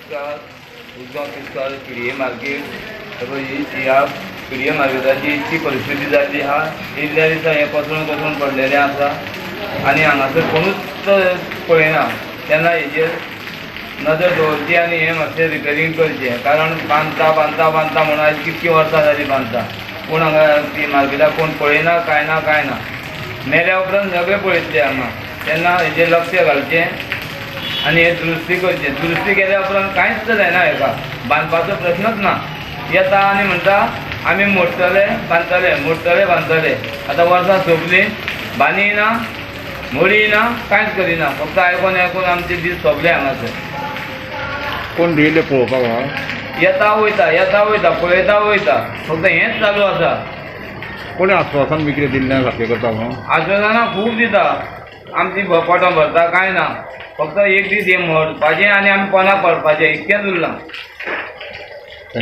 उजगांव तिस्कार पिडये market ह्या पिडये मार्केटाची इतकी परिस्थिती जाल्ली आहा. इतल्या दिसा हें कोसळून पडलेलें आसा आनी हांगासर कोणूच पळयना. तेन्ना हेजेर नजर दवरची आनी हें मातशें रिपेरींग करचें. कारण बांदता म्हणून आयज कितकीं वर्सां जालीं बांदता, पूण हांगा ती मार्केटाक कोण पळयना, कांय ना. मेल्या उपरांत सगळें पळयतले हांगा. तेन्ना हेजेर लक्ष घालचें आनी हे दुरुस्ती करचें. दुरुस्ती केल्या उपरांत कांयच जायना. हेका बांदपाचो प्रश्नच ना. येता आनी म्हणटा आमी मोडटले बांदतले. आतां वर्सां सोंपलीं, बांदी ना, मोडी ना, कांयच करिना. फक्त आयकून आमचे दीस सोंपले हांगासर. कोण येयले पळोवपाक? येता वयता पळयता वयता. फक्त हेंच चालू आसा. कोणी आश्वासन बी कितें दिल्लें सारकें करता म्हणून? आश्वासनां खूब दिता. आमची पोटां भरता कांय ना. फक्त एक दीस हें मोडपाचें आनी आमी पोंदाक पडपाचें, इतकेंच उरलां.